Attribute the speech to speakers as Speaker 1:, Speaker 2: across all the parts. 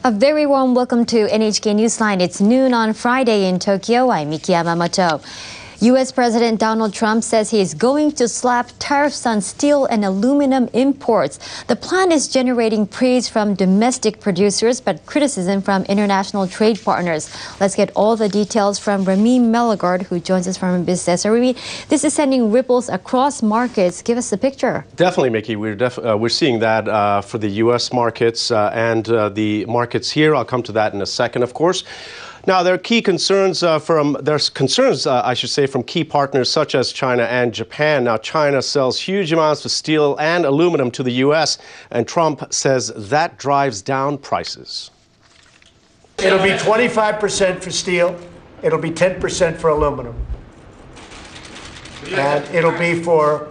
Speaker 1: A very warm welcome to NHK Newsline. It's noon on Friday in Tokyo. I'm Miki Yamamoto. U.S. President Donald Trump says he is going to slap tariffs on steel and aluminum imports. The plan is generating praise from domestic producers, but criticism from international trade partners. Let's get all the details from Rami Melagard, who joins us from Business. Rami, this is sending ripples across markets. Give us the picture.
Speaker 2: Definitely, Mickey. We're seeing that for the U.S. markets and the markets here. I'll come to that in a second, of course. Now, there are key concerns from key partners such as China and Japan. Now, China sells huge amounts of steel and aluminum to the U.S., and Trump says that drives down prices.
Speaker 3: It'll be 25% for steel. It'll be 10% for aluminum. And it'll be for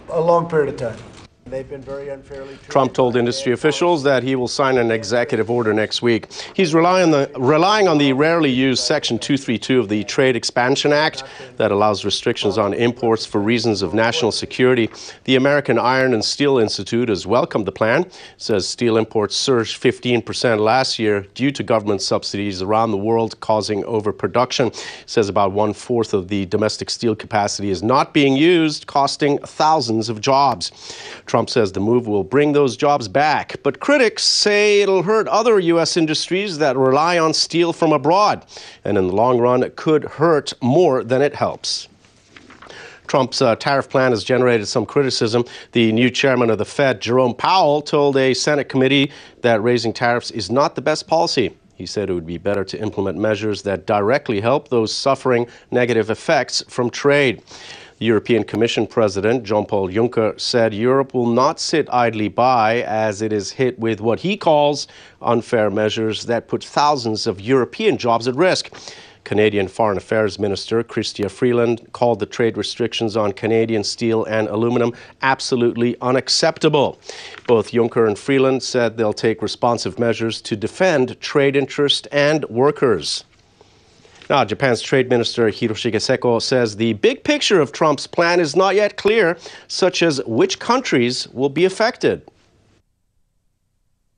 Speaker 3: a long period of time. They've been very unfairly treated.
Speaker 2: Trump told industry officials that he will sign an executive order next week. He's relying on the rarely used Section 232 of the Trade Expansion Act that allows restrictions on imports for reasons of national security. The American Iron and Steel Institute has welcomed the plan. It says steel imports surged 15% last year due to government subsidies around the world causing overproduction. It says about 1/4 of the domestic steel capacity is not being used, costing thousands of jobs. Trump says the move will bring those jobs back, but critics say it'll hurt other U.S. industries that rely on steel from abroad, and in the long run, it could hurt more than it helps. Trump's tariff plan has generated some criticism. The new chairman of the Fed, Jerome Powell, told a Senate committee that raising tariffs is not the best policy. He said it would be better to implement measures that directly help those suffering negative effects from trade. The European Commission President, Jean-Paul Juncker, said Europe will not sit idly by as it is hit with what he calls unfair measures that put thousands of European jobs at risk. Canadian Foreign Affairs Minister Chrystia Freeland called the trade restrictions on Canadian steel and aluminum absolutely unacceptable. Both Juncker and Freeland said they'll take responsive measures to defend trade interests and workers. Now, Japan's Trade Minister Hiroshige Seko says the big picture of Trump's plan is not yet clear, such as which countries will be affected.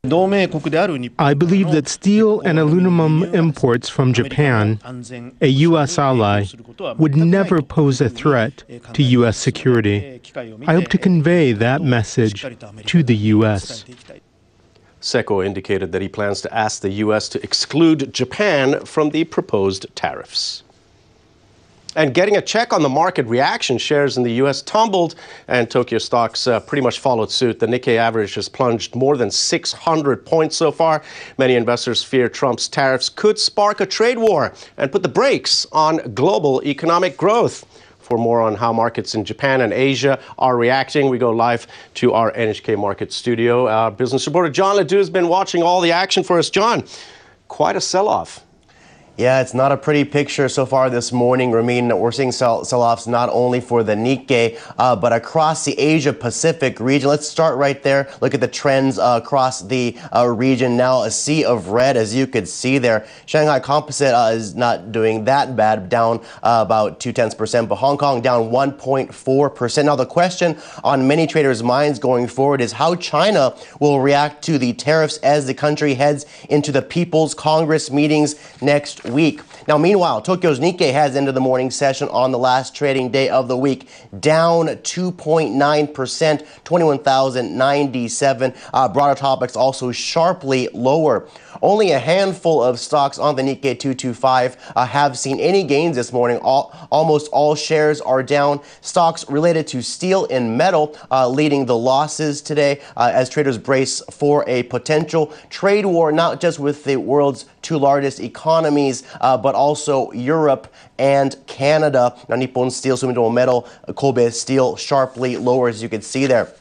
Speaker 4: I believe that steel and aluminum imports from Japan, a U.S. ally, would never pose a threat to U.S. security. I hope to convey that message to the U.S.
Speaker 2: Seko indicated that he plans to ask the U.S. to exclude Japan from the proposed tariffs. And getting a check on the market reaction, shares in the U.S. tumbled and Tokyo stocks pretty much followed suit. The Nikkei average has plunged more than 600 points so far. Many investors fear Trump's tariffs could spark a trade war and put the brakes on global economic growth. For more on how markets in Japan and Asia are reacting, we go live to our NHK Market studio. Our business reporter John Ledoux has been watching all the action for us. John, quite a sell-off.
Speaker 5: Yeah, it's not a pretty picture so far this morning, Ramin. We're seeing sell-offs not only for the Nikkei, but across the Asia-Pacific region. Let's start right there. Look at the trends across the region now. A sea of red, as you could see there. Shanghai Composite is not doing that bad, down about 0.2%, but Hong Kong down 1.4%. Now, the question on many traders' minds going forward is how China will react to the tariffs as the country heads into the People's Congress meetings next week. Now, meanwhile, Tokyo's Nikkei has ended the morning session on the last trading day of the week, down 2.9%, 21,097. Broader topics also sharply lower. Only a handful of stocks on the Nikkei 225 have seen any gains this morning. Almost all shares are down. Stocks related to steel and metal leading the losses today as traders brace for a potential trade war, not just with the world's two largest economies, but also Europe and Canada. Now, Nippon Steel, Sumitomo Metal, Kobe Steel sharply lower, as you can see there.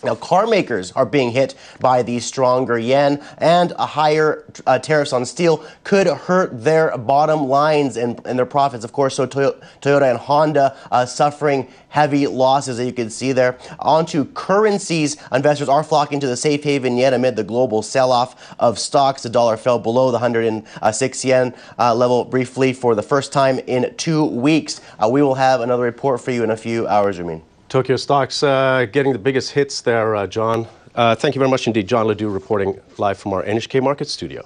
Speaker 5: Now, car makers are being hit by the stronger yen, and a higher tariffs on steel could hurt their bottom lines and their profits. Of course, so Toyota and Honda suffering heavy losses, that you can see there. On to currencies. Investors are flocking to the safe haven yen amid the global sell-off of stocks. The dollar fell below the 106 yen level briefly for the first time in 2 weeks. We will have another report for you in a few hours, Ramin.
Speaker 2: Tokyo stocks getting the biggest hits there, John. Thank you very much indeed. John Ledoux reporting live from our NHK Market studio.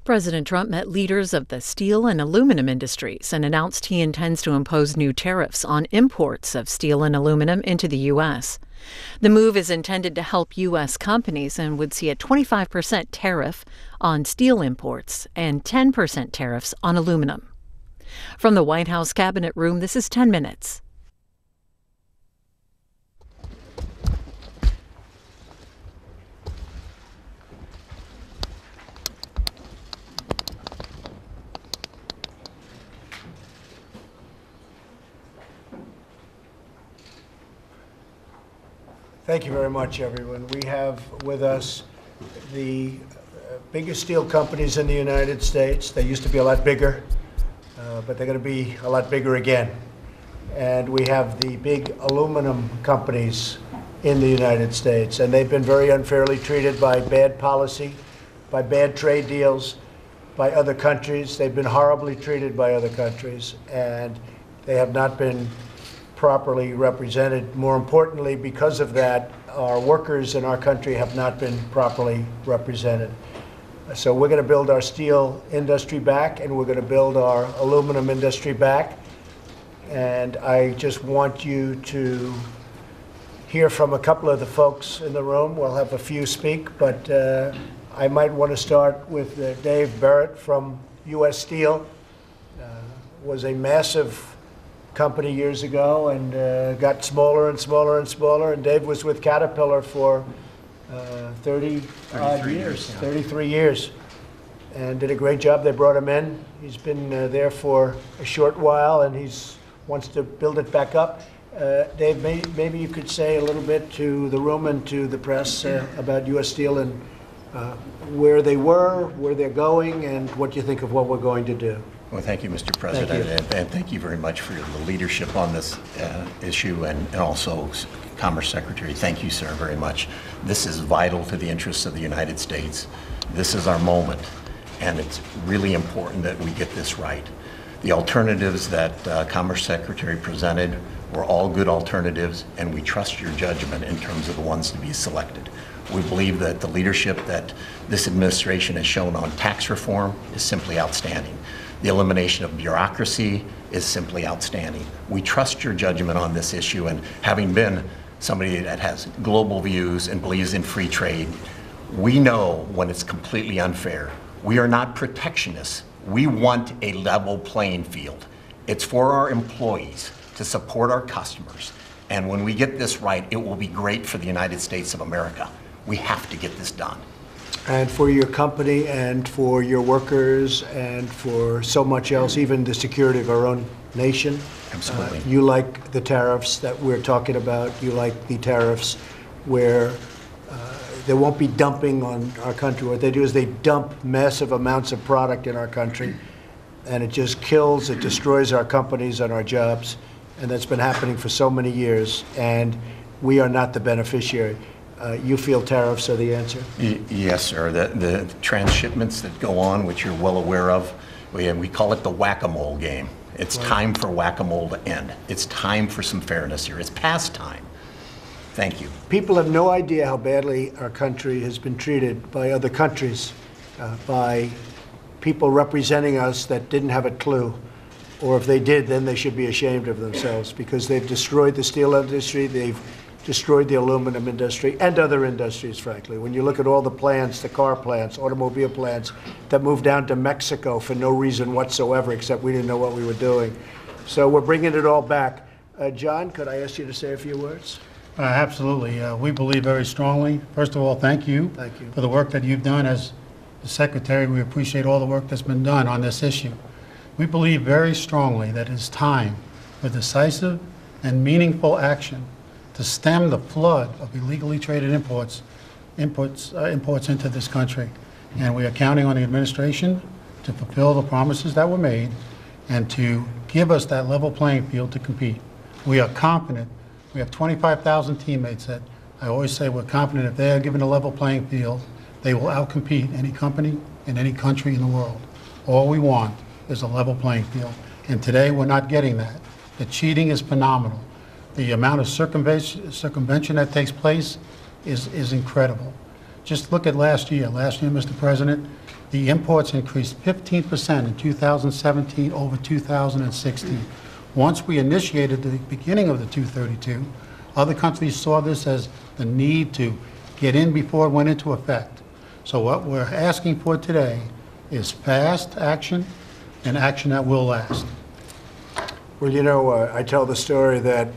Speaker 6: President Trump met leaders of the steel and aluminum industries and announced he intends to impose new tariffs on imports of steel and aluminum into the U.S. The move is intended to help U.S. companies and would see a 25% tariff on steel imports and 10% tariffs on aluminum. From the White House Cabinet Room, this is 10 Minutes.
Speaker 3: Thank you very much, everyone. We have with us the biggest steel companies in the United States. They used to be a lot bigger, but they're going to be a lot bigger again. And we have the big aluminum companies in the United States, and they've been very unfairly treated by bad policy, by bad trade deals, by other countries. They've been horribly treated by other countries, and they have not been properly represented. More importantly, because of that, our workers in our country have not been properly represented. So we're going to build our steel industry back, and we're going to build our aluminum industry back. And I just want you to hear from a couple of the folks in the room. We'll have a few speak, but I might want to start with Dave Barrett from U.S. Steel. Was a massive company years ago and got smaller and smaller and smaller. And Dave was with Caterpillar for 33 years, and did a great job. They brought him in. He's been there for a short while, and he's wants to build it back up. Dave, maybe you could say a little bit to the room and to the press about U.S. Steel and where they were, where they're going, and what you think of what we're going to do.
Speaker 7: Well, thank you, Mr. President, and thank you very much for the leadership on this issue, and also Commerce Secretary. Thank you, sir, very much. This is vital to the interests of the United States. This is our moment, and it's really important that we get this right. The alternatives that Commerce Secretary presented were all good alternatives, and we trust your judgment in terms of the ones to be selected. We believe that the leadership that this administration has shown on tax reform is simply outstanding. The elimination of bureaucracy is simply outstanding. We trust your judgment on this issue, and having been somebody that has global views and believes in free trade, we know when it's completely unfair. We are not protectionists. We want a level playing field. It's for our employees to support our customers. And when we get this right, it will be great for the United States of America. We have to get this done.
Speaker 3: And for your company and for your workers and for so much else, even the security of our own nation.
Speaker 7: Absolutely.
Speaker 3: You like the tariffs that we're talking about. You like the tariffs where there won't be dumping on our country. What they do is they dump massive amounts of product in our country, and it just kills, it destroys our companies and our jobs. And that's been happening for so many years, and we are not the beneficiary. You feel tariffs are the answer?
Speaker 7: Yes, sir. The transshipments that go on, which you're well aware of, we call it the whack-a-mole game. It's time for whack-a-mole to end. It's time for some fairness here. It's past time. Thank you.
Speaker 3: People have no idea how badly our country has been treated by other countries, by people representing us that didn't have a clue. Or if they did, then they should be ashamed of themselves, because they've destroyed the steel industry, they've destroyed the aluminum industry and other industries, frankly. When you look at all the plants, the car plants, automobile plants that moved down to Mexico for no reason whatsoever, except we didn't know what we were doing. So we're bringing it all back. John, could I ask you to say a few words?
Speaker 8: Absolutely. We believe very strongly. First of all, thank you for the work that you've done as the Secretary. We appreciate all the work that's been done on this issue. We believe very strongly that it's time for decisive and meaningful action to stem the flood of illegally traded imports into this country. And we are counting on the administration to fulfill the promises that were made and to give us that level playing field to compete. We are confident. We have 25,000 teammates that I always say we're confident if they are given a level playing field, they will outcompete any company in any country in the world. All we want is a level playing field. And today we're not getting that. The cheating is phenomenal. The amount of circumvention that takes place is incredible. Just look at last year. Last year, Mr. President, The imports increased 15% in 2017 over 2016. Once we initiated the beginning of the 232, other countries saw this as the need to get in before it went into effect. So what we're asking for today is fast action and action that will last.
Speaker 3: Well, you know, I tell the story that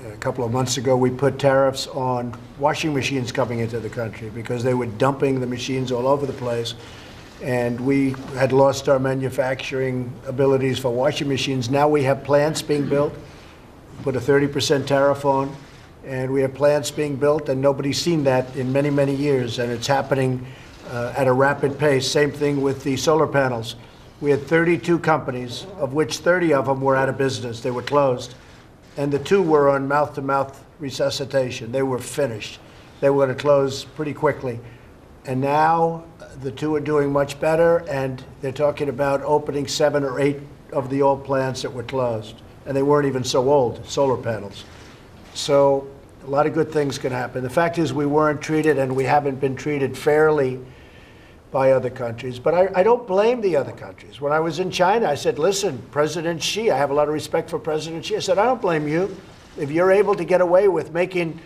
Speaker 3: a couple of months ago we put tariffs on washing machines coming into the country because they were dumping the machines all over the place. And we had lost our manufacturing abilities for washing machines. Now we have plants being built, put a 30% tariff on, and we have plants being built, and nobody's seen that in many, many years, and it's happening at a rapid pace. Same thing with the solar panels. We had 32 companies, of which 30 of them were out of business. They were closed. And the 2 were on mouth-to-mouth resuscitation. They were finished. They were going to close pretty quickly. And now the 2 are doing much better, and they're talking about opening 7 or 8 of the old plants that were closed. And they weren't even so old, solar panels. So a lot of good things can happen. The fact is we weren't treated, and we haven't been treated fairly by other countries. But I don't blame the other countries. When I was in China, I said, listen, President Xi, I have a lot of respect for President Xi. I said, I don't blame you. If you're able to get away with making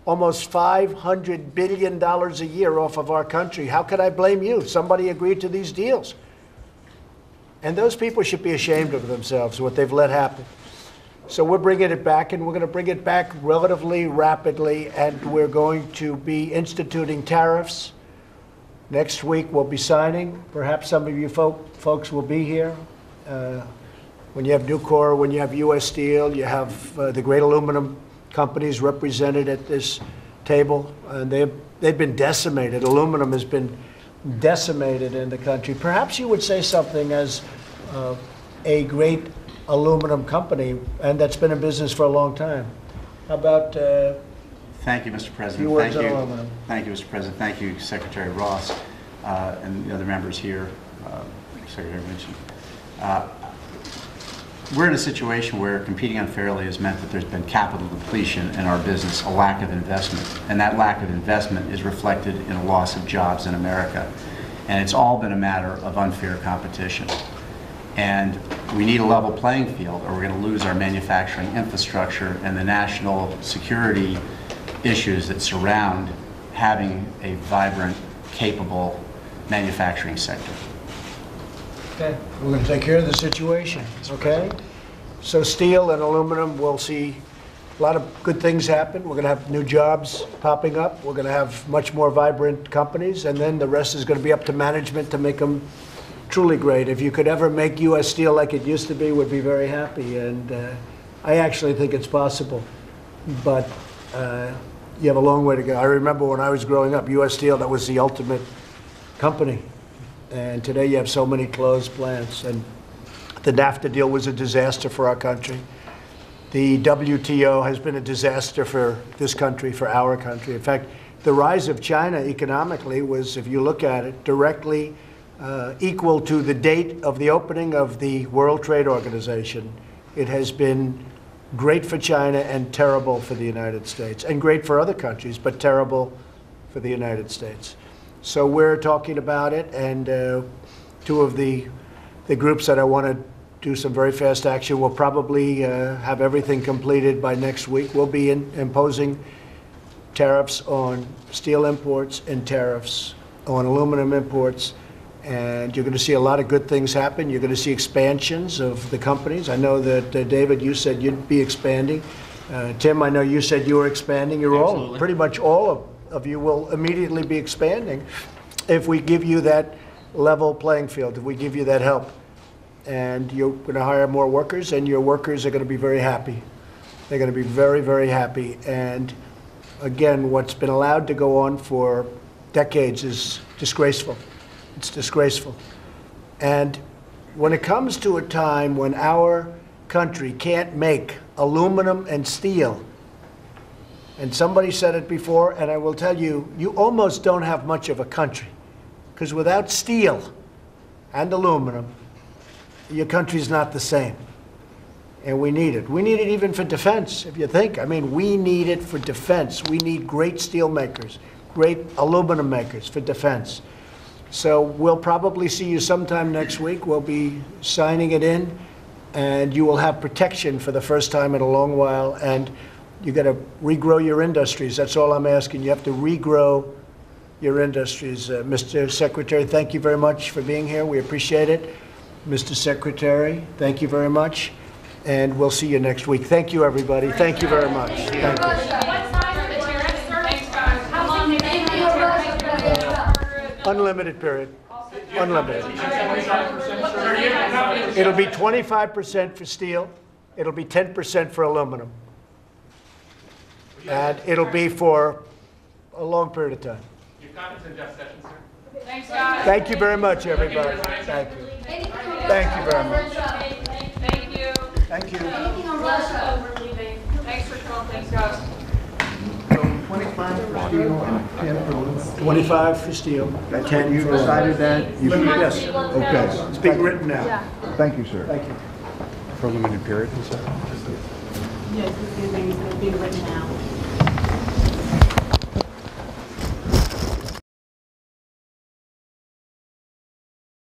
Speaker 3: almost $500 billion a year off of our country, how could I blame you? Somebody agreed to these deals. And those people should be ashamed of themselves, what they've let happen. So we're bringing it back, and we're going to bring it back relatively rapidly, and we're going to be instituting tariffs. Next week we'll be signing. Perhaps some of you folks will be here. When you have Nucor, when you have U.S. Steel, you have the great aluminum companies represented at this table, and they've been decimated. Aluminum has been decimated in the country. Perhaps you would say something as a great aluminum company, and that's been in business for a long time. How about
Speaker 9: Thank you, Mr. President.
Speaker 3: Thank you.
Speaker 9: Thank you, Mr. President. Thank you, Secretary Ross, and the other members here, Secretary Mitchell. We're in a situation where competing unfairly has meant that there's been capital depletion in our business, a lack of investment, and that lack of investment is reflected in a loss of jobs in America. And it's all been a matter of unfair competition. And we need a level playing field, or we're going to lose our manufacturing infrastructure and the national security issues that surround having a vibrant, capable manufacturing sector.
Speaker 3: Okay, we're going to take care of the situation, okay? So steel and aluminum, we'll see a lot of good things happen. We're going to have new jobs popping up. We're going to have much more vibrant companies, and then the rest is going to be up to management to make them truly great. If you could ever make U.S. Steel like it used to be, we'd be very happy, and I actually think it's possible. But you have a long way to go. I remember when I was growing up, U.S. Steel, that was the ultimate company. And today you have so many closed plants. And the NAFTA deal was a disaster for our country. The WTO has been a disaster for this country, for our country. In fact, the rise of China economically was, if you look at it, directly equal to the date of the opening of the World Trade Organization. It has been great for China and terrible for the United States, and great for other countries, but terrible for the United States. So we're talking about it, and 2 of the groups that I want to do some very fast action will probably have everything completed by next week. We'll be imposing tariffs on steel imports and tariffs on aluminum imports. And you're going to see a lot of good things happen. You're going to see expansions of the companies. I know that, David, you said you'd be expanding. Tim, I know you said you were expanding. You're all, pretty much all of you will immediately be expanding if we give you that level playing field, if we give you that help. And you're going to hire more workers, and your workers are going to be very happy. They're going to be very, very happy. And again, what's been allowed to go on for decades is disgraceful. It's disgraceful. And when it comes to a time when our country can't make aluminum and steel, and somebody said it before, and I will tell you, you almost don't have much of a country. Because without steel and aluminum, your country's not the same. And we need it. We need it even for defense, if you think. I mean, we need it for defense. We need great steel makers, great aluminum makers for defense. So we'll probably see you sometime next week. We'll be signing it in, and you will have protection for the first time in a long while. And you got to regrow your industries. That's all I'm asking. You have to regrow your industries. Mr. Secretary, thank you very much for being here. We appreciate it. Mr. Secretary, thank you very much. And we'll see you next week. Thank you, everybody. Thank you very much. Thank you. Unlimited period. Unlimited. It'll be 25% for steel. It'll be 10% for aluminum. And it'll be for a long period of time.
Speaker 10: Thanks, guys.
Speaker 3: Thank you very much, everybody. Thank you. Thank you very much.
Speaker 10: Thank you.
Speaker 3: Thank you.
Speaker 10: Anything on Russia over leaving? Thanks for coming. Thanks, guys.
Speaker 3: 25 for steel and 10 for aluminum. 25 for steel, 10
Speaker 11: You
Speaker 3: for
Speaker 11: decided that?
Speaker 3: Yes.
Speaker 11: Okay.
Speaker 3: It's being written now.
Speaker 11: Thank you, sir.
Speaker 3: Thank you.
Speaker 11: For a limited period, you said?
Speaker 12: Yes, it's being written now.